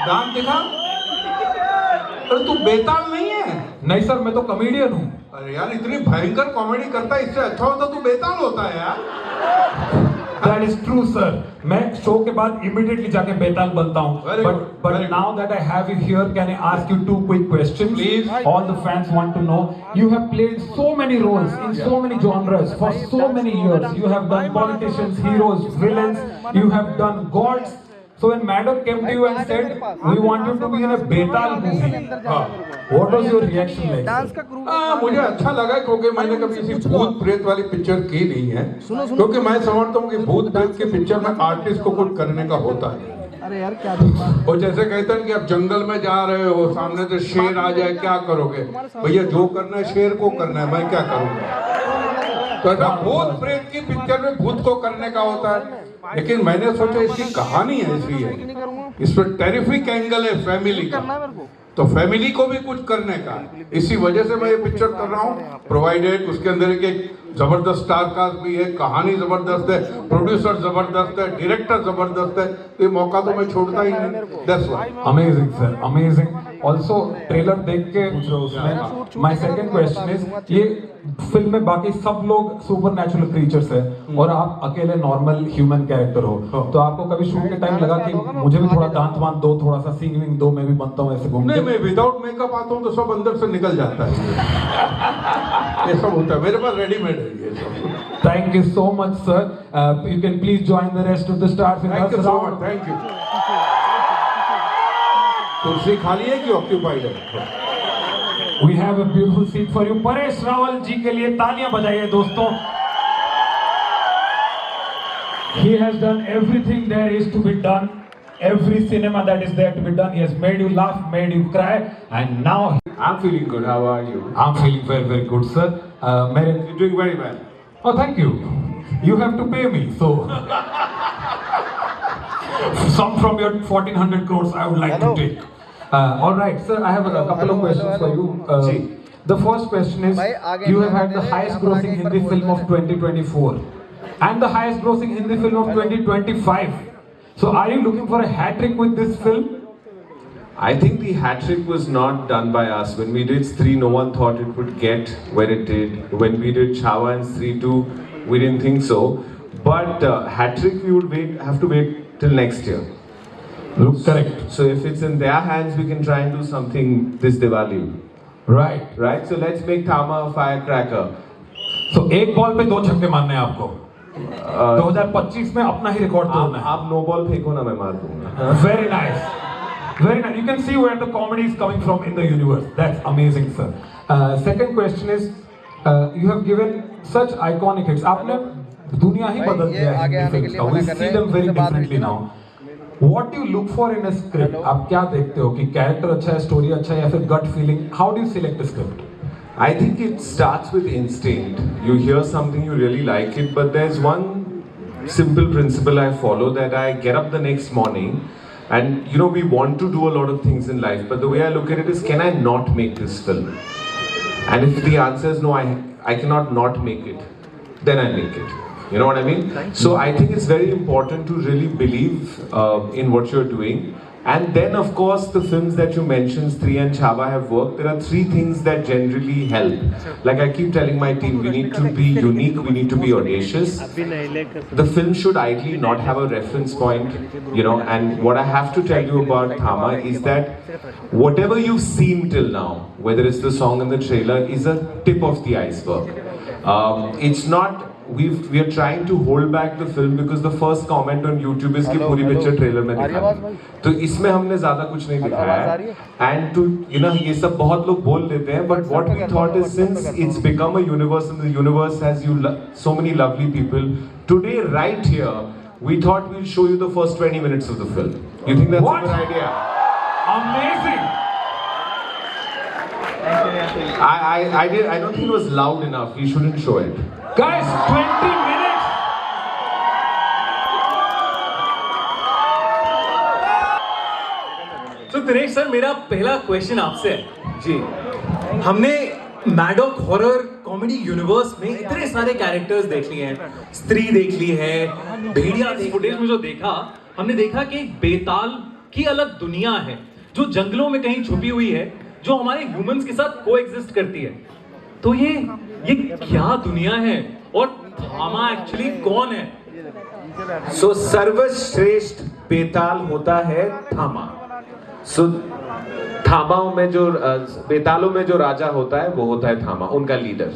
दांत दिखा। अरे तू बेताल नहीं है? नहीं सर, मैं तो कॉमेडियन हूँ। अरे यार इतनी भयंकर कॉमेडी करता है, इससे अच्छा होता तू बेताल होता है यार। That is true, sir. मैं शो के बाद immediately जाके बेताल बनता हूँ। Very good, But very now that I have you here, can I ask you 2 quick questions? Please. All the fans want to know. You have played so many roles in so many genres for so many years. You have done politicians, heroes, villains. You have done gods. So when Maddock came to you and said, "We want you to be in a Betal movie," what was your reaction like? मुझे अच्छा लगा क्योंकि मैंने कभी किसी भूत प्रेत वाली पिक्चर की नहीं है, क्योंकि मैं समझता हूँ कि भूत प्रेत की पिक्चर में आर्टिस्ट को कुछ करने का होता है। अरे यार क्या वो जैसे कहते हैं कि आप जंगल में जा रहे हो, सामने से शेर आ जाए, क्या करोगे? भैया जो करना है शेर को करना है, मैं क्या करूँगा? तो ऐसा भूत प्रेत की पिक्चर में भूत को करने का होता है। लेकिन मैंने सोचा इसकी कहानी ऐसी है, इसमें टेरिफिक एंगल है फैमिली का, तो फैमिली को भी कुछ करने का, इसी वजह से मैं ये पिक्चर कर रहा हूँ। प्रोवाइडेड उसके अंदर एक जबरदस्त स्टार कास्ट भी है, कहानी जबरदस्त है, प्रोड्यूसर जबरदस्त है, डायरेक्टर जबरदस्त है, तो ये मौका तो मैं छोड़ता ही नहीं। That's why. Amazing sir, amazing. Also trailer देख के पूछ रहा हूँ उसमें। My second question is, ये फिल्म में बाकी सब लोग सुपर नेचुरल क्रीचर्स है और आप अकेले नॉर्मल ह्यूमन कैरेक्टर हो, तो आपको कभी शूट के टाइम लगा कि मुझे भी थोड़ा दांत वांत दो, थोड़ा सा सींग विंग दो, मैं भी बनता हूँ ऐसे घूमने? नहीं, मैं विदाउट मेकअप आता हूँ तो सब अंदर से निकल जाता है। ये सब होता है, मेरे पास रेडीमेड है ये सब। Thank you so much sir. You can please join the rest of the stars with us. Thank you so much. Thank you. कुर्सी खाली है कि ऑक्यूपाइड है? We have a beautiful seat for you. Paresh Rawal जी के लिए तालियां बजाइए दोस्तों। He has done everything there is to be done. Every cinema that is there to be done. He has made you laugh, made you cry, and now I'm feeling good. How are you? I'm feeling very, very good, sir. You're doing very well. Oh, thank you. You have to pay me, so some from your 1400 crores I would like to take. All right, sir. I have a couple of questions for you. The first question is, you have had the highest grossing Hindi film of 2024 and the highest grossing Hindi film of 2025. So are you looking for a hat trick with this film? I think the hat trick was not done by us. When we did Stree, no one thought it would get where it did. When we did Chhaava and Stree 2, we didn't think so. But hat trick, we would have to wait till next year. Look, correct. So if it's in their hands, we can try and do something this Diwali. Right. Right? So let's make Thama a firecracker. So एक ball पे 2 छक्के मारने हैं आपको। 2025 में अपना ही record तोड़ना है। आप नो बॉल फेंको ना, मैं मार दूंगा। Very nice. Very nice. You can see where the comedy is coming from in the universe. That's amazing, sir. Second question is, you have given such iconic hits. आपने दुनिया ही बदल दिया है हिंदी फिल्म्स का. We see them very differently now. What do you look for in a script? आप क्या देखते हो कि कैरेक्टर अच्छा है, स्टोरी अच्छा है या फिर gut feeling? How do you select a script? I think it starts with instinct. You hear something, you really like it, but there's one simple principle I follow, that I get up the next morning and we want to do a lot of things in life, but the way I look at it is, can I not make this film? And if the answer is no, I cannot not make it, then I make it. You know what I mean? So I think it's very important to really believe in what you're doing. And then of course the films that you mentioned, Stree and Chhaava, have worked. There are 3 things that generally help. Like I keep telling my team, we need to be unique, we need to be audacious. The film should ideally not have a reference point, and what I have to tell you about Thama is that whatever you've seen till now, whether it's the song and the trailer, is a tip of the iceberg. It's not, we are trying to hold back the film because the first comment on YouTube is कि पूरी picture trailer में दिखा दी, तो इसमें हमने ज़्यादा कुछ नहीं दिखाया है. And to ये सब बहुत लोग बोल देते हैं, but what we thought is, since it's become a universe and the universe has so many lovely people, today right here we thought we'll show you the first 20 minutes of the film. You think that's a good idea? Amazing. I don't think it was loud enough. We shouldn't show it. Guys, 20 minutes. तो Dinesh sir, मेरा पहला question आपसे है जी. हमने Maddock horror comedy universe में इतने सारे characters देख लिए हैं, स्त्री देख ली है, भेड़िया फुटेज में जो देखा, हमने देखा कि एक बेताल ही अलग दुनिया है जो जंगलों में कहीं छुपी हुई है, जो हमारे ह्यूमंस के साथ कोएग्जिस्ट करती है। तो ये क्या दुनिया है और धामा एक्चुअली कौन है? सो सर्वश्रेष्ठ बेताल होता है थामा। सो थामाओं में जो बेतालों में जो राजा होता है वो होता है थामा, उनका लीडर।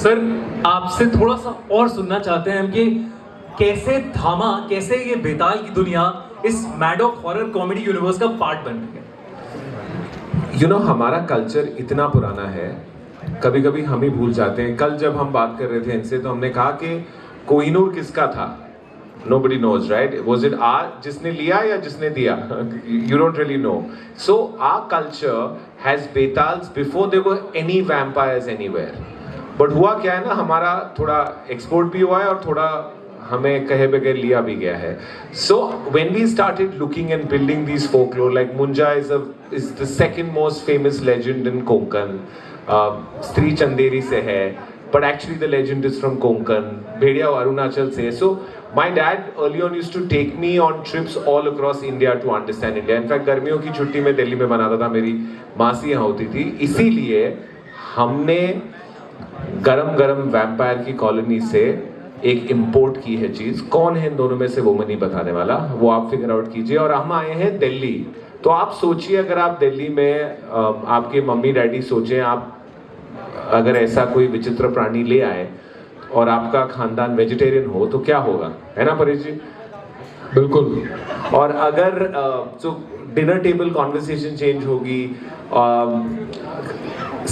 सर आपसे थोड़ा सा और सुनना चाहते हैं हम कि कैसे धामा, कैसे ये बेताल की दुनिया इस मैडॉक हॉरर कॉमेडी यूनिवर्स का पार्ट बन रही है। यू नो हमारा कल्चर इतना पुराना है, कभी कभी हम ही भूल जाते हैं। कल जब हम बात कर रहे थे इनसे तो हमने कहा कि कोहिनूर किसका था? Nobody knows, right? Was it जिसने लिया या जिसने दिया? You don't really know. So our culture has betals before there were any vampires anywhere. But हुआ क्या है ना, हमारा थोड़ा एक्सपोर्ट भी हुआ है और थोड़ा हमें कहे बगैर लिया भी गया है. So when we started looking and building these folklore, like Munja is the second most famous legend in Konkan. स्त्री चंदेरी से है, but actually the legend is from Konkan. भेड़िया अरुणाचल से. So my dad early on used to take me on trips all across India to understand India. In fact गर्मियों की छुट्टी में दिल्ली में बनाता था, मेरी मासी यहाँ होती थी. इसीलिए हमने गरम गरम वैम्पायर की कॉलोनी से एक इंपोर्ट की है चीज. कौन है इन दोनों में से वो मैं नहीं बताने वाला, वो आप फिगर आउट कीजिए. और हम आए हैं दिल्ली. तो आप सोचिए अगर आप दिल्ली में आपके मम्मी डैडी सोचें आप अगर ऐसा कोई विचित्र प्राणी ले आए और आपका खानदान वेजिटेरियन हो तो क्या होगा, है ना परेश जी? बिल्कुल. और अगर तो डिनर टेबल कॉन्वर्सेशन चेंज होगी,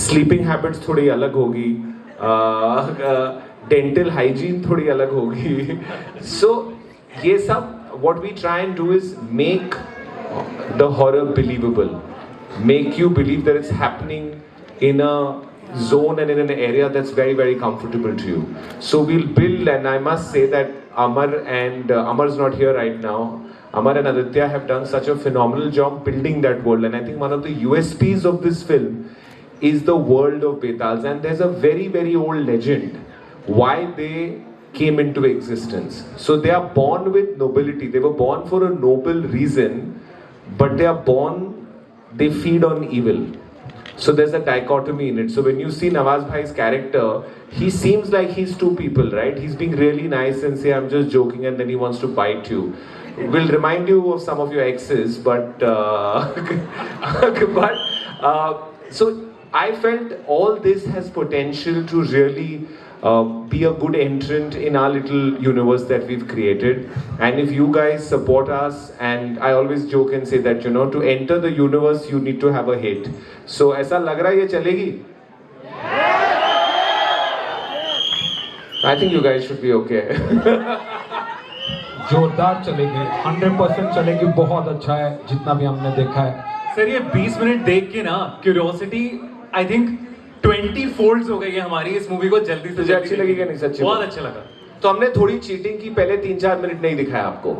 स्लीपिंग हैबिट्स थोड़ी अलग होगी, डेंटल हाइजीन थोड़ी अलग होगी. सो ये सब what we try and do is make the horror believable, make you believe that it's happening in a zone and in an area that's very very comfortable to you. So we'll build, and I must say that Amar and Amar's not here right now. Amar and Aditya have done such a phenomenal job building that world, and I think one of the USPs of this film is the world of Betals. And there's a very very old legend why they came into existence. So they are born with nobility. They were born for a noble reason, but they are born, they feed on evil. So there's a dichotomy in it. So when you see Nawaz Bhai's character, he seems like he's two people, right? He's being really nice and say I'm just joking, and then he wants to bite you. Will remind you of some of your exes, but so I felt all this has potential to really be a good entrant in our little universe that we've created. And if you guys support us, and I always joke and say that, you know, to enter the universe you need to have a hit. So ऐसा लग रहा है ये चलेगी? I think you guys should be okay. जोरदार चलेगी, 100% चलेगी. बहुत अच्छा है जितना भी हमने देखा है. सर ये 20 मिनट देख के ना क्यूरियोसिटी आई थिंक 20 फोल्ड्स हो गई है हमारी इस मूवी को. जल्दी से तुझे अच्छी लगी क्या? नहीं सच्ची बहुत अच्छा लगा. तो हमने थोड़ी चीटिंग की, पहले 3-4 मिनट नहीं दिखाया आपको.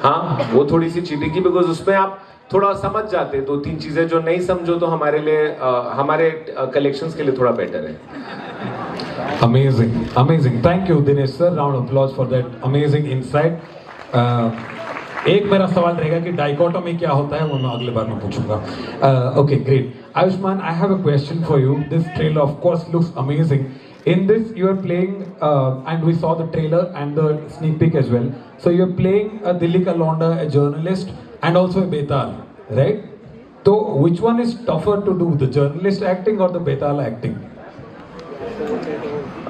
हाँ वो थोड़ी सी चीटिंग की, बिकॉज उसमें आप थोड़ा समझ जाते 2-3 चीजें. जो नहीं समझो तो हमारे लिए हमारे कलेक्शंस के लिए थोड़ा बेटर है. Amazing, amazing. Thank you, Dinesh sir. Round of applause for that amazing insight. एक मेरा सवाल रहेगा कि डाइकोटोमी क्या होता है, वो मैं अगले बार में पूछूंगा. Okay, great. Ayushman, I have a question for you. This trailer, of course, looks amazing. In this, you are playing, and we saw the trailer and the sneak peek as well. So you are playing a Dilli ka Londa, a journalist, and also a Betal, right? So which one is tougher to do, the journalist acting or the Betal acting?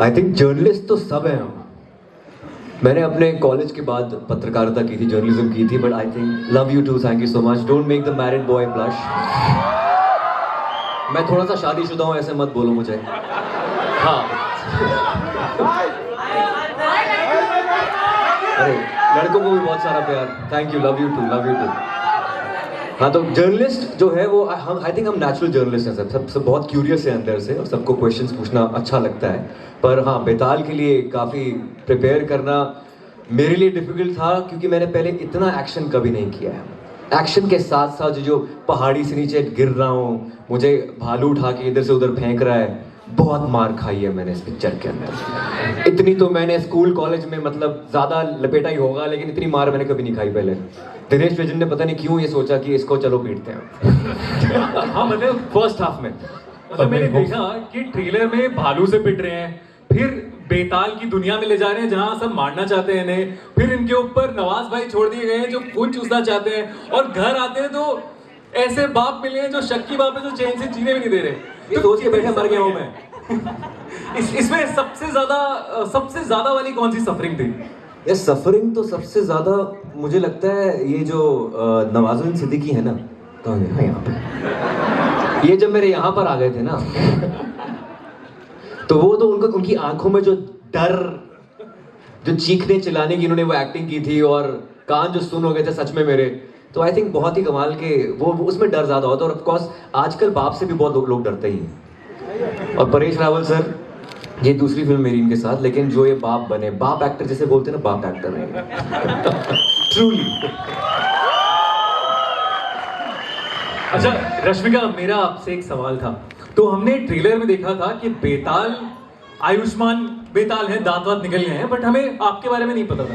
I think journalist तो सब हैं हम. मैंने अपने college के बाद पत्रकारिता की थी, जर्नलिज्म की थी. But I think love you too, thank you so much. Don't make the married boy blush. मैं थोड़ा सा शादीशुदा हूँ, ऐसे मत बोलो मुझे. हाँ अरे लड़कों को भी बहुत सारा प्यार. Thank you, love you too, love you too. हाँ तो जर्नलिस्ट जो है वो हम आई थिंक हम नेचुरल जर्नलिस्ट हैं. सब बहुत क्यूरियस है अंदर से और सबको क्वेश्चंस पूछना अच्छा लगता है. पर हाँ बेताल के लिए काफ़ी प्रिपेयर करना मेरे लिए डिफिकल्ट था, क्योंकि मैंने पहले इतना एक्शन कभी नहीं किया है. एक्शन के साथ साथ जो पहाड़ी से नीचे गिर रहा हूँ, मुझे भालू उठा के इधर से उधर फेंक रहा है, बहुत मार खाई है मैंने इस पिक्चर के अंदर। इतनी तो मैंने स्कूल कॉलेज में मतलब ज्यादा लपेटा ही होगा, लेकिन इतनी मार मैंने कभी नहीं खाई पहले। दिनेश विजन ने पता नहीं क्यों ये सोचा कि इसको चलो पीटते हैं। हाँ मतलब फर्स्ट हाफ में मतलब मैंने देखा कि ट्रेलर में भालू से पिट रहे हैं, फिर बेताल की दुनिया में ले जा रहे हैं जहां सब मारना चाहते हैं इन्हें, फिर इनके ऊपर नवाज भाई छोड़ दिए गए हैं जो खून चूसना चाहते हैं, और घर आते हैं तो ऐसे बाप मिले हैं जो शक्की बाप है जो चैन से जीने भी नहीं दे रहे। ये सोच के बैठे मर गया हूं मैं। इसमें सबसे ज्यादा वाली कौन सी सफरिंग थी? ये सफरिंग तो सबसे ज्यादा मुझे लगता है ये जो नवाजुद्दीन सिद्दीकी है ना, तो हाँ यहाँ पे ये जब मेरे यहाँ पर आ गए थे ना, तो वो तो उनकी आंखों में जो डर, जो चीखने चिल्लाने की इन्होंने वो एक्टिंग की थी, और कान जो सुन हो गए थे सच में मेरे, तो आई थिंक बहुत ही कमाल के वो उसमें डर ज्यादा होता है। और ऑफ कोर्स आजकल बाप से भी बहुत लोग डरते ही हैं। और परेश रावल सर, ये दूसरी फिल्म मेरी इनके साथ, लेकिन जो ये बाप बने, बाप एक्टर जैसे बोलते हैं ना, बाप एक्टर है ट्रूली। अच्छा रश्मिका, मेरा आपसे एक सवाल था। तो हमने ट्रेलर में देखा था कि बेताल आयुष्मान बेताल है, दांत वात निकल गए हैं, बट हमें आपके बारे में नहीं पता था।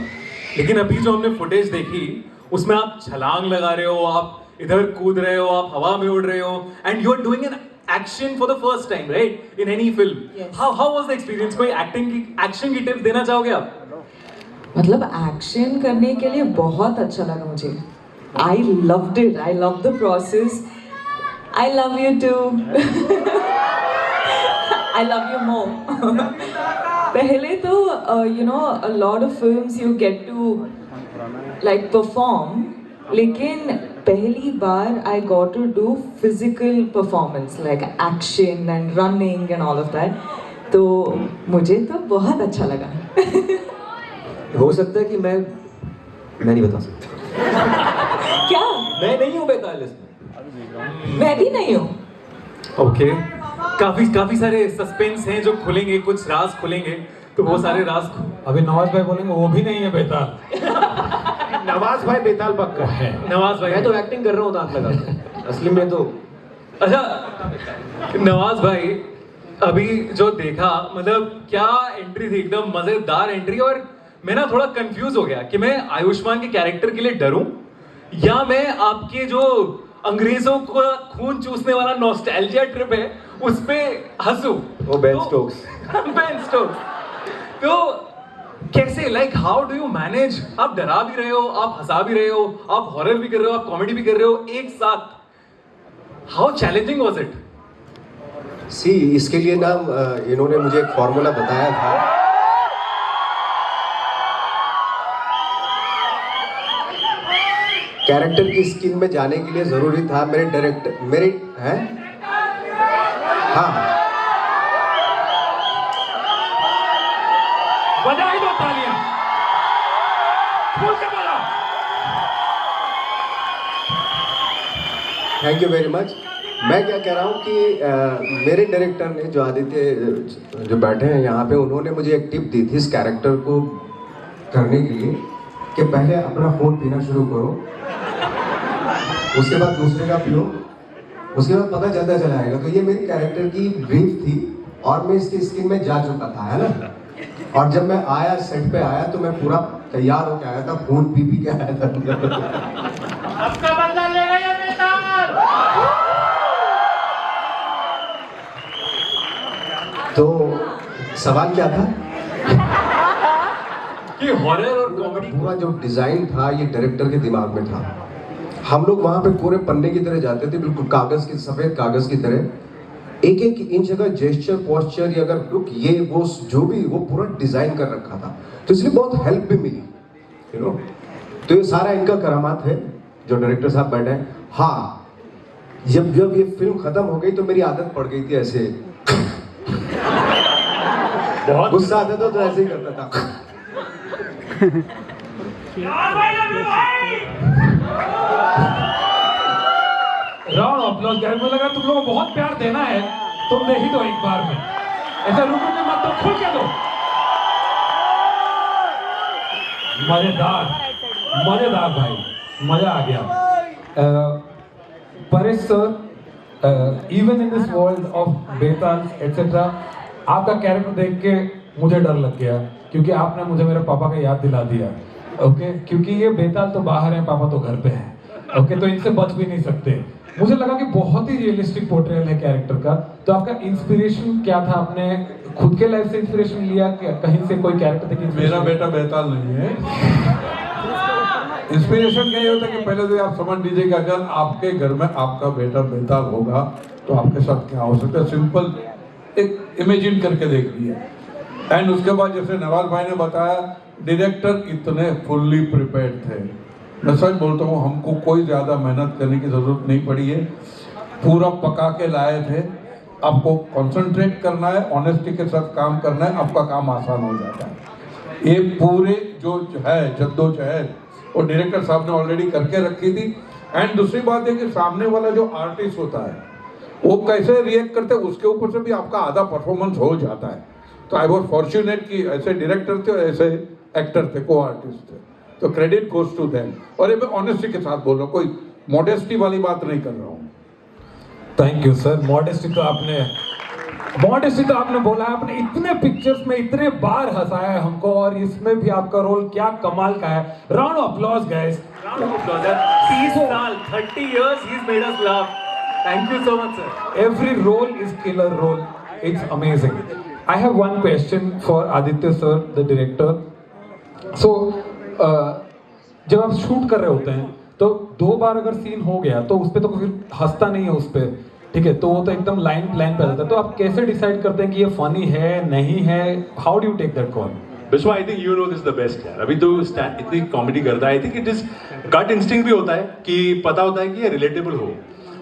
लेकिन अभी जो हमने फुटेज देखी उसमें आप छलांग लगा रहे हो, आप इधर कूद रहे हो, आप हवा में उड़ रहे हो, and you are doing an action for the first time right in any film. How was the experience? कोई एक्शन की टिप्स देना चाहोगे आप? मतलब एक्शन करने के लिए बहुत अच्छा लगा मुझे। I loved it. I loved the process. I love you too. I love you more. पहले तो you know a lot of films you get to like perform, लेकिन पहली बार I got to do physical performance like action and running and all of that. तो मुझे तो बहुत अच्छा लगा। हो सकता है कि मैं नहीं बता सकता। क्या? मैं नहीं हूँ बेताल इसमें। मैं भी नहीं हूँ। ओके काफी सारे सस्पेंस हैं जो खुलेंगे, कुछ राज खुलेंगे, तो वो सारे राज अभी नवाज भाई बोलेंगे वो भी नहीं है बेताल। नवाज भाई बेताल पक्का है। नवाज भाई मैं तो एक्टिंग कर रहा हूँ दांत लगा के। असली में तो अच्छा नवाज भाई, अभी जो देखा मतलब क्या एंट्री थी, एकदम मजेदार एंट्री। और मैं ना थोड़ा कंफ्यूज हो गया कि मैं आयुष्मान के कैरेक्टर के लिए डरूं या मैं आपके जो अंग्रेजों को खून चूसने वाला नॉस्टैल्जिया ट्रिप है उस पे हंसूं। वो बेन स्टोक्स। Ben Stokes. तो कैसे, like how do you manage? आप डरा भी रहे हो, आप हंसा भी रहे हो, आप हॉरर भी कर रहे हो, आप कॉमेडी भी कर रहे हो एक साथ। How challenging was it? See इसके लिए ना इन्होंने मुझे एक फॉर्मूला बताया था। कैरेक्टर की स्किन में जाने के लिए जरूरी था मेरे हैं हाँ बजाई दो तालियां। Thank you very much. मैं क्या कह रहा हूँ कि मेरे डायरेक्टर ने जो आदित्य जो बैठे हैं यहाँ पे, उन्होंने मुझे एक टिप दी थी इस कैरेक्टर को करने के लिए कि पहले अपना खून पीना शुरू करो, उसके बाद दूसरे का पियो, उसके बाद पता चलता चला आएगा। तो ये मेरी कैरेक्टर की ब्रीफ थी और मैं इसकी स्किन में जा चुका था, है ना। और जब मैं आया सेट पे आया तो मैं पूरा तैयार होके आया था, खून पी के आया था। आपका बदला लेगा ये बेताल। तो सवाल क्या था? कि हॉरर और कॉमेडी पूरा जो डिजाइन था ये डायरेक्टर के दिमाग में था। हम लोग वहां पे पूरे पन्ने की तरह जाते थे, बिल्कुल कागज की, सफेद कागज की तरह, एक एक इंच अगर जेस्चर पोस्चर या अगर लुक ये वो जो भी वो पूरा डिजाइन कर रखा था। तो इसलिए बहुत हेल्प भी मिली, यू नो। तो ये सारा इनका करामात है जो डायरेक्टर साहब बैठे हैं। हाँ, जब ये फिल्म खत्म हो गई तो मेरी आदत पड़ गई थी ऐसे, बहुत गुस्सा आता था तो ऐसे ही करता था। Round of applause guys. मुझे लगा तुम लोगों को बहुत प्यार देना है, तुम दे ही दो एक बार में। ऐसा रुकोगे मत, तो खुल के दो। मजेदार भाई, मजा आ गया। Paresh sir, even in this world of Betaal etcetera, आपका कैरेक्टर देख के मुझे डर लग गया, क्योंकि आपने मुझे मेरे पापा का याद दिला दिया। ओके, क्योंकि ये बेताल तो बाहर है, पापा तो घर पे हैं। ओके, तो इनसे बच भी नहीं सकते। मुझे लगा कि बहुत ही रियलिस्टिक पोर्ट्रेयल है कैरेक्टर का। तो आपका इंस्पिरेशन क्या था? आपने खुद के लाइफ से इंस्पिरेशन लिया क्या, कहीं से कोई कैरेक्टर देख के? मेरा बेटा बेताल नहीं है। इंस्पिरेशन क्या ये होता है कि पहले तो आप समझ लीजिए कि अगर आपके घर में आपका बेटा बेताल होगा तो आपके साथ क्या हो सकता है। सिंपल एक इमेजिन करके देख लिया। एंड उसके बाद जैसे नवाज भाई ने बताया, डायरेक्टर इतने फुल्ली प्रिपेयर्ड थे। मैं सच बोलता हूँ, हमको कोई ज़्यादा मेहनत करने की ज़रूरत नहीं पड़ी है। पूरा पका के लाए थे। आपको कंसंट्रेट करना है, ऑनेस्टी के साथ काम करना है, आपका काम आसान हो जाता है। ये पूरे जो है जद्दोजहद वो डायरेक्टर साहब ने ऑलरेडी करके रखी थी। एंड दूसरी बात है कि सामने वाला जो आर्टिस्ट होता है वो कैसे रिएक्ट करते हैं, उसके ऊपर से भी आपका आधा परफॉर्मेंस हो जाता है। तो आई वॉज फॉर्चुनेट कि ऐसे डायरेक्टर थे और ऐसे एक्टर थे, को आर्टिस्ट थे। तो क्रेडिट गोज टू देम। और ये मैं ऑनेस्टी के साथ बोल रहा हूँ, कोई मॉडेस्टी वाली बात नहीं कर रहा हूँ। Thank you sir. मॉडेस्टी तो आपने बोला है। आपने इतने पिक्चर्स में इतने बार हंसाया है हमको, और इसमें भी आपका रोल क्या कमाल का है। Round of applause guys. 30 साल, 30 years he's made us laugh. Thank you so much, sir. Every role is killer role. It's amazing. I have one question for Aditya sir, the director. So, जब आप shoot कर रहे होते हैं तो 2 बार अगर scene हो गया तो उस पे तो फिर हंसता नहीं है उस पे, ठीक है? तो वो तो एकदम लाइन प्लान पे रहता है। तो आप कैसे डिसाइड करते हैं कि ये फनी है नहीं है? How do you take that call? Biswa, I think you know this the best यार। अभी तो इतनी कॉमेडी करता है, I think it is gut instinct भी होता है कि पता होता है कि ये रिलेटेबल हो।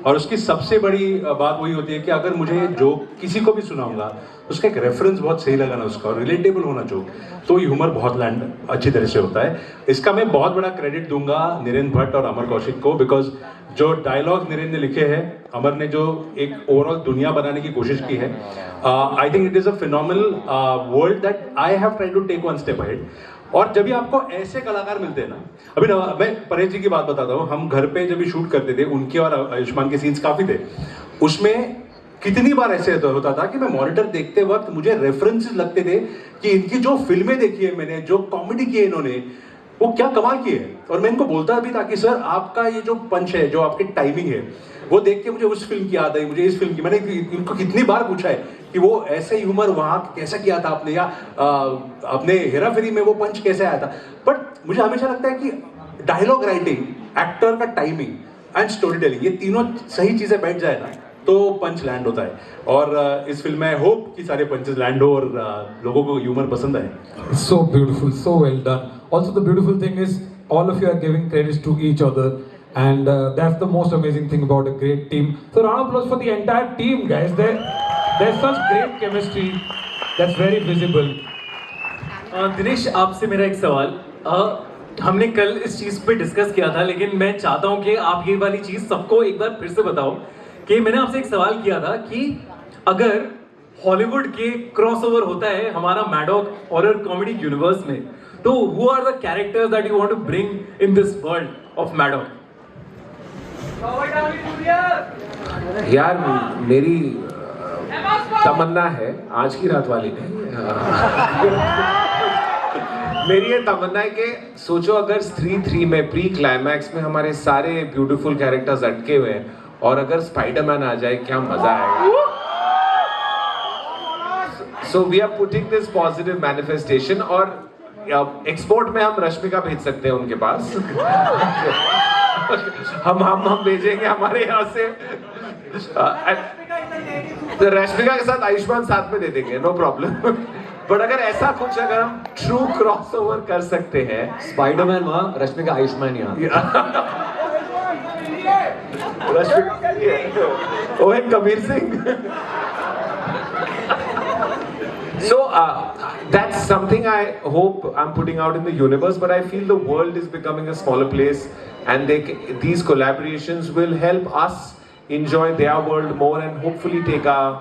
और उसकी सबसे बड़ी बात वही होती है कि अगर मुझे जोक किसी को भी सुनाऊंगा उसका एक रेफरेंस बहुत सही लगा ना उसका, और रिलेटेबल होना जोक, तो ह्यूमर बहुत लैंड अच्छी तरह से होता है। इसका मैं बहुत बड़ा क्रेडिट दूंगा नीरेंद्र भट्ट और अमर कौशिक को, बिकॉज जो डायलॉग नीरेंद्र ने लिखे हैं, अमर ने जो एक ओवरऑल दुनिया बनाने की कोशिश की है, I think it is a phenomenal world that I have tried to take 1 step ahead. और जब भी आपको ऐसे कलाकार मिलते हैं ना, अभी मैं परेश जी की बात बताता हूँ। हम घर पे जब भी शूट करते थे, उनके और आयुष्मान के सीन्स काफी थे। उसमें कितनी बार ऐसे होता था कि मैं मॉनिटर देखते वक्त मुझे रेफरेंसेस लगते थे कि इनकी जो फिल्में देखी है मैंने, जो कॉमेडी की है इन्होंने, वो क्या कमाल की है। और मैं इनको बोलता भी था कि सर आपका ये जो पंच है, जो आपकी टाइमिंग है, वो देख के मुझे उस फिल्म की याद आई, मुझे इस फिल्म की। मैंने इनको कितनी बार पूछा है कि वो ऐसे ह्यूमर वहां कैसा किया था आपने, या अपने हेरा फेरी में वो पंच कैसे आया था। बट मुझे हमेशा लगता है कि डायलॉग राइटिंग, एक्टर का टाइमिंग एंड स्टोरी टेलिंग, ये तीनों सही चीजें बैठ जाए ना तो पंच लैंड होता है। और इस फिल्म में आई होप कि सारे पंचेस लैंड हो और लोगों को ह्यूमर पसंद आए। So beautiful, so well done. Also the beautiful thing is all of you are giving credits to each other, and that's the most amazing thing about a great team. So round of applause for the entire team, guys. There's such great chemistry that's very visible. Dinesh, आपसे मेरा एक सवाल। हमने कल इस चीज पे discuss किया था, लेकिन मैं चाहता हूं कि आप ये वाली चीज सबको एक बार फिर से बताओ कि मैंने आपसे एक सवाल किया था कि अगर हॉलीवुड के क्रॉसओवर होता है हमारा मैडॉक हॉरर कॉमेडी यूनिवर्स में, तो who are the characters that you want to bring in this world of Maddock? यार मेरी तमन्ना है, आज की रात वाली नहीं, मेरी ये तमन्ना है कि सोचो अगर स्त्री 3 में प्री क्लाइमैक्स में हमारे सारे ब्यूटीफुल कैरेक्टर्स अटके हुए हैं और अगर स्पाइडरमैन आ जाए, क्या मजा आएगा। So we are putting this positive manifestation, और एक्सपोर्ट में हम रश्मिका भेज सकते हैं उनके पास। हम भेजेंगे हमारे यहाँ से, तो रश्मिका के साथ आयुष्मान साथ में दे देंगे, नो प्रॉब्लम। बट अगर ऐसा कुछ अगर हम ट्रू क्रॉसओवर कर सकते हैं, स्पाइडरमैन वहां, रश्मिका आयुष्मान यहाँ। ओए Kabir Singh. So that's something I hope I'm putting out in the universe, but I feel the world is becoming a smaller place, and these collaborations will help us enjoy their world more and hopefully take our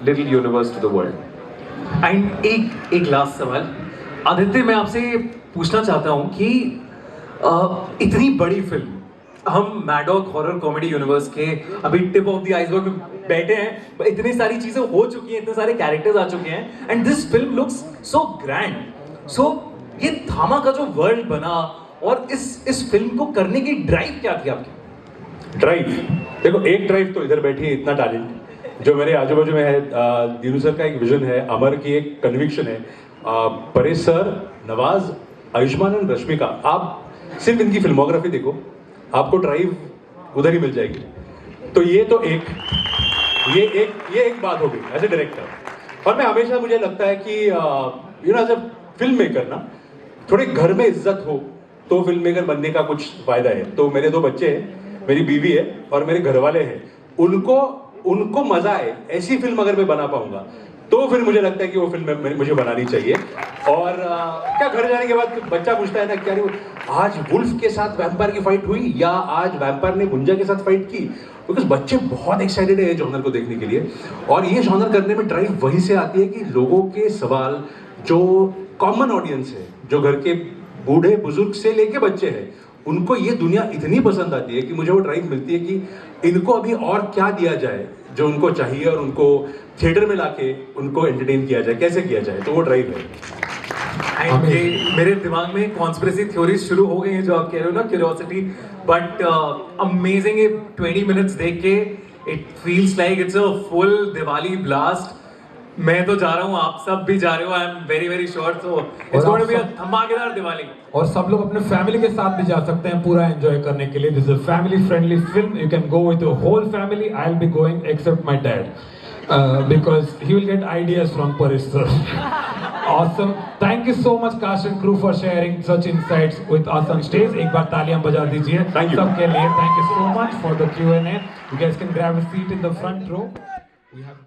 little universe to the world. And एक last सवाल आदित्य, मैं आपसे पूछना चाहता हूं कि इतनी बड़ी फिल्म हम मैडॉक हॉरर कॉमेडी यूनिवर्स के अभी टिप ऑफ द आइसबर्ग में बैठे हैं, इतनी सारी चीजें हो चुकी हैं, इतने सारे कैरेक्टर्स आ चुके हैं, and this film looks so grand. So ये धामा का जो वर्ल्ड बना और इस फिल्म को करने की ड्राइव क्या थी आपकी? ड्राइव, देखो एक ड्राइव तो इधर बैठी है, इतना टैलेंट जो मेरे आजू बाजू में है. दीनू सर का एक विजन है, अमर की एक कन्विक्शन है, परेश सर, नवाज, आयुष्मान और रश्मिका. आप सिर्फ इनकी फिल्मोग्राफी देखो, आपको ड्राइव उधर ही मिल जाएगी. तो ये तो ये एक बात होगी एज ए डायरेक्टर. और मैं हमेशा, मुझे लगता है कि you know as a film maker ना, थोड़े घर में इज्जत हो तो फिल्म मेकर बनने का कुछ फायदा है. तो मेरे 2 बच्चे हैं, मेरी बीवी है और मेरे घर वाले हैं, उनको मजा आए ऐसी फिल्म अगर मैं बना पाऊंगा तो फिर मुझे लगता है कि वो फिल्म मुझे बनानी चाहिए. और क्या घर जाने के बाद बच्चा पूछता है ना, क्या आज वुल्फ के साथ वैम्पायर की फाइट हुई या आज वैम्पायर ने गुंजा के साथ फाइट की, बिकॉज बच्चे बहुत एक्साइटेड है ये जॉनर को देखने के लिए. और ये जॉनर करने में ड्राइव वहीं से आती है कि लोगों के सवाल, जो कॉमन ऑडियंस है, जो घर के बूढ़े बुजुर्ग से लेके बच्चे हैं, उनको ये दुनिया इतनी पसंद आती है कि मुझे वो ड्राइव मिलती है कि इनको अभी और क्या दिया जाए जो उनको चाहिए और उनको थिएटर में लाके उनको एंटरटेन किया जाए, कैसे किया जाए. तो वो ड्राइव है. ये मेरे दिमाग में कॉन्स्पिरेसी थ्योरीज शुरू हो गई हैं जो आप कह रहे हो ना, क्यूरियोसिटी, बट अमेजिंग. 20 मिनट्स देख के it feels like it's a full Diwali blast. मैं तो जा रहा हूँ, आप सब भी जा रहे हो, I am very very sure. So it's going to be a धमाकेदार दिवाली. और सब लोग अपने फैमिली के साथ भी जा सकते हैं पूरा एंजॉय करने के लिए. This is a family friendly film. You can go with your whole family. I will be going except my dad because he will get ideas from Parish sir. Awesome. Thank you so much cast and crew for sharing such insights with us on stage. एक बार तालियां बजा दीजिए सबके लिए. Thank you so much for the Q&A. You guys can grab a seat in the front row. We have